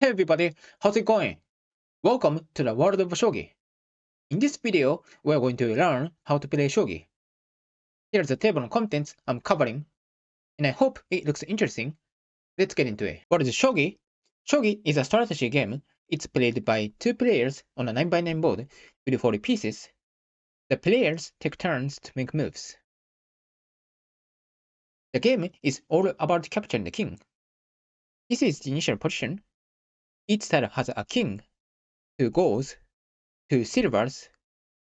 Hey everybody, how's it going? Welcome to the world of Shogi. In this video, we're going to learn how to play Shogi. Here's the table of contents I'm covering, and I hope it looks interesting. Let's get into it. What is Shogi? Shogi is a strategy game. It's played by two players on a 9x9 board with 40 pieces. The players take turns to make moves. The game is all about capturing the king. This is the initial position. Each side has a king, two golds, two silvers,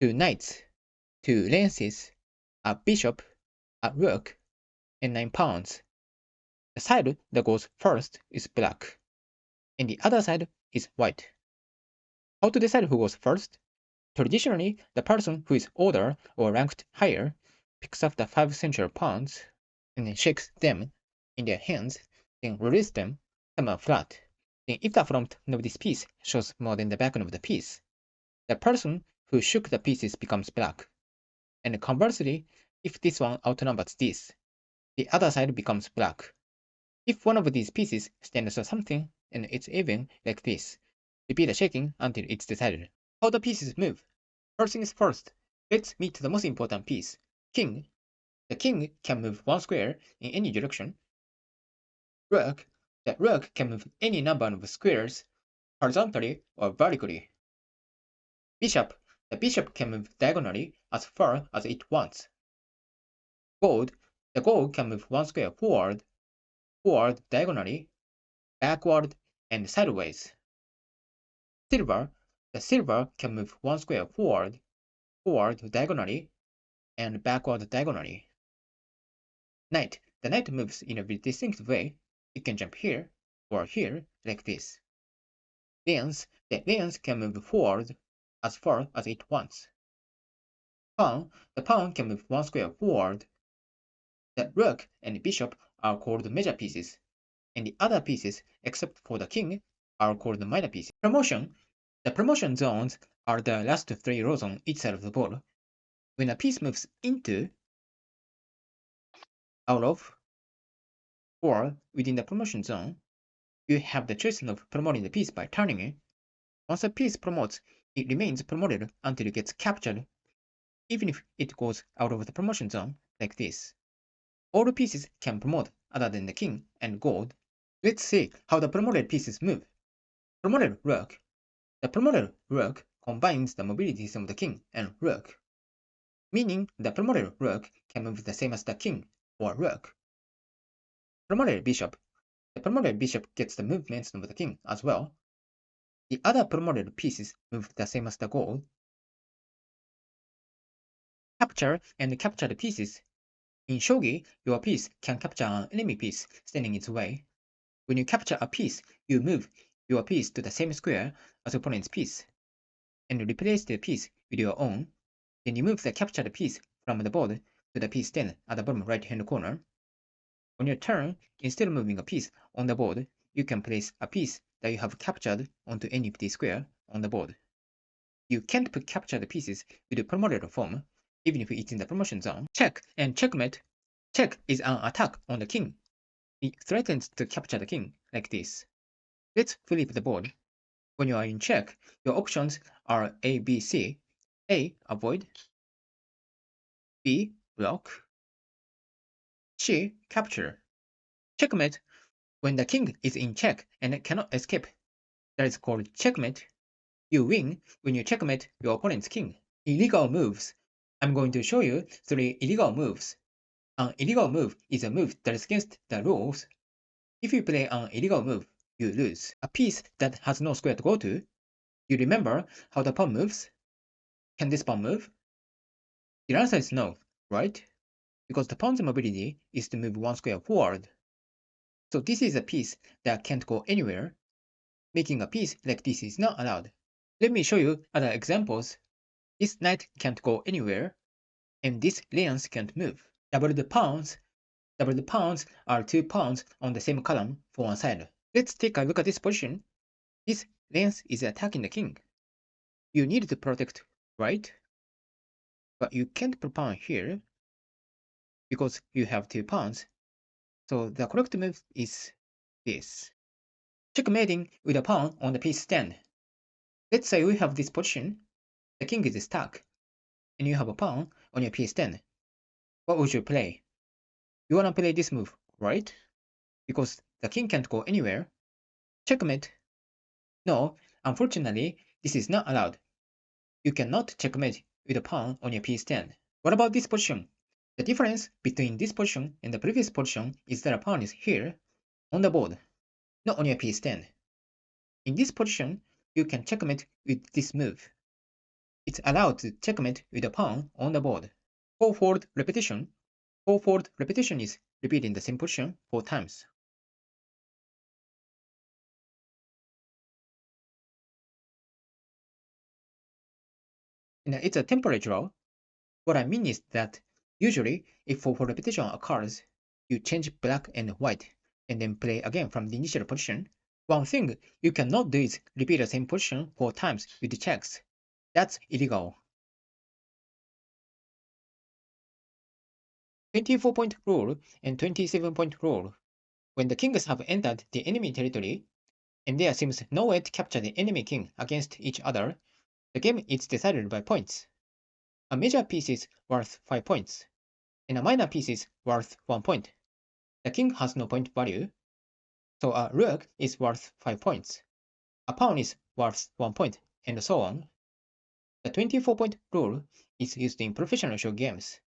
two knights, two lances, a bishop, a rook, and 9 pawns. The side that goes first is black, and the other side is white. How to decide who goes first? Traditionally, the person who is older or ranked higher picks up the 5 central pawns and then shakes them in their hands, then release them, some are flat. Then if the front of this piece shows more than the back of the piece, the person who shook the pieces becomes black. And conversely, if this one outnumbers this, the other side becomes black. If one of these pieces stands for something and it's even like this, repeat the shaking until it's decided. How the pieces move. First things first, let's meet the most important piece, king. The king can move one square in any direction. Rook. The rook can move any number of squares, horizontally or vertically. Bishop. The bishop can move diagonally as far as it wants. Gold. The gold can move one square forward diagonally, backward, and sideways. Silver. The silver can move one square forward diagonally, and backward diagonally. Knight. The knight moves in a very distinct way. It can jump here or here like this. Lance. The lance can move forward as far as it wants. Pawn. The pawn can move one square forward. The rook and bishop are called major pieces, and the other pieces, except for the king, are called minor pieces. Promotion. The promotion zones are the last 3 rows on each side of the board. When a piece moves into, out of, or within the promotion zone, you have the choice of promoting the piece by turning it. Once a piece promotes, it remains promoted until it gets captured, even if it goes out of the promotion zone, like this. All pieces can promote other than the king and gold. Let's see how the promoted pieces move. Promoted rook. The promoted rook combines the mobilities of the king and rook, meaning the promoted rook can move the same as the king or rook. Promoted bishop. The promoted bishop gets the movements of the king as well. The other promoted pieces move the same as the gold. Capture and captured pieces. In shogi, your piece can capture an enemy piece standing its way. When you capture a piece, you move your piece to the same square as opponent's piece, and replace the piece with your own. Then you move the captured piece from the board to the piece stand at the bottom right-hand corner. On your turn, instead of moving a piece on the board, you can place a piece that you have captured onto any empty square on the board. You can't put captured pieces with the promoted form, even if it's in the promotion zone. Check and checkmate. Check is an attack on the king. It threatens to capture the king, like this. Let's flip the board. When you are in check, your options are A, B, C. A. Avoid. B. Block. C. Capture. Checkmate. When the king is in check and cannot escape, that is called checkmate. You win when you checkmate your opponent's king. Illegal moves. I'm going to show you 3 illegal moves. An illegal move is a move that is against the rules. If you play an illegal move, you lose. A piece that has no square to go to. You remember how the pawn moves? Can this pawn move? The answer is no, right? Because the pawn's mobility is to move one square forward. So this is a piece that can't go anywhere. Making a piece like this is not allowed. Let me show you other examples. This knight can't go anywhere, and this lance can't move. Doubled pawns are 2 pawns on the same column for one side. Let's take a look at this position. This lance is attacking the king. You need to protect, right? But you can't put pawn here because you have 2 pawns. So the correct move is this. checkmating with a pawn on the piece stand. Let's say we have this position, the king is stuck, and you have a pawn on your piece stand. What would you play? You wanna play this move, right? Because the king can't go anywhere. Checkmate. No, unfortunately, this is not allowed. You cannot checkmate with a pawn on your piece stand. What about this position? The difference between this position and the previous position is that a pawn is here, on the board, not on your piece stand. In this position, you can checkmate with this move. It's allowed to checkmate with a pawn on the board. Four-fold repetition. Four-fold repetition is repeating the same position 4 times. And it's a temporary draw. What I mean is that usually if four-fold repetition occurs, you change black and white and then play again from the initial position. One thing you cannot do is repeat the same position 4 times with the checks. That's illegal. 24-point rule and 27-point rule. When the kings have entered the enemy territory, and there seems no way to capture the enemy king against each other, the game is decided by points. A major piece is worth 5 points, and a minor piece is worth 1 point. The king has no point value, so a rook is worth 5 points. A pawn is worth 1 point, and so on. The 24-point rule is used in professional show games,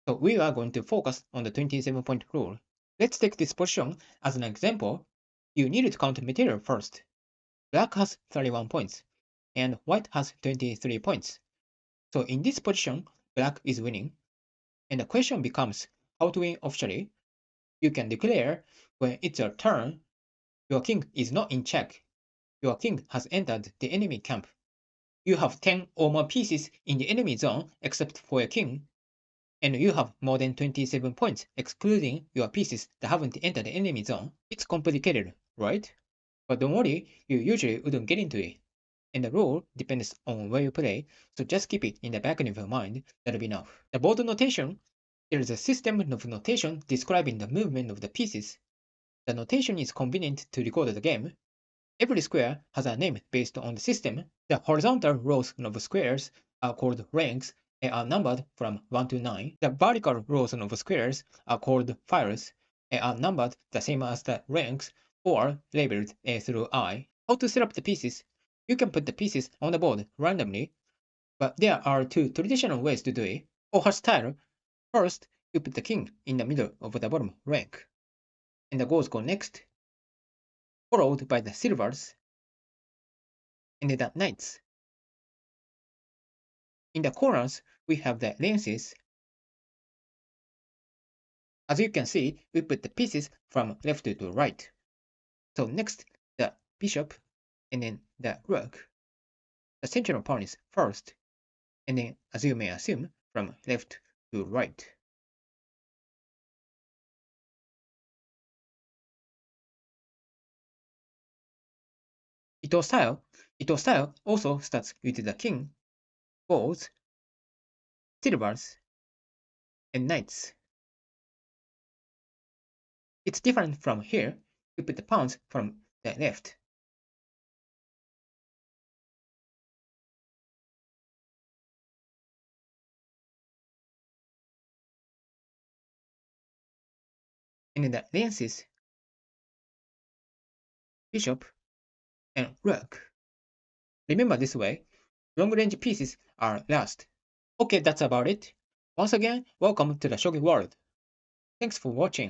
so we are going to focus on the 27-point rule. Let's take this position as an example. You need to count material first. Black has 31 points, and white has 23 points. So in this position, black is winning, and the question becomes how to win officially. You can declare when it's your turn, your king is not in check. Your king has entered the enemy camp. You have 10 or more pieces in the enemy zone except for your king, and you have more than 27 points excluding your pieces that haven't entered the enemy zone. It's complicated, right? But don't worry, you usually wouldn't get into it. And the rule depends on where you play, so just keep it in the back of your mind, that'll be enough. The board notation. There is a system of notation describing the movement of the pieces. The notation is convenient to record the game. Every square has a name based on the system. The horizontal rows of squares are called ranks and are numbered from 1 to 9. The vertical rows of squares are called files and are numbered the same as the ranks or labeled A through I. How to set up the pieces? You can put the pieces on the board randomly, but there are 2 traditional ways to do it. Oha style. First, you put the king in the middle of the bottom rank, and the goals go next, followed by the silvers, and the knights. In the corners, we have the lances. As you can see, we put the pieces from left to right. So next, the bishop, and then the rook. The central pawn is first, and then, as you may assume, from left to right. Ito style also starts with the king, golds, silvers, and knights. It's different from here. We put the pawns from the left. And then the lances, bishop, and rook. Remember this way, long-range pieces are last. Okay, that's about it. Once again, welcome to the Shogi world. Thanks for watching.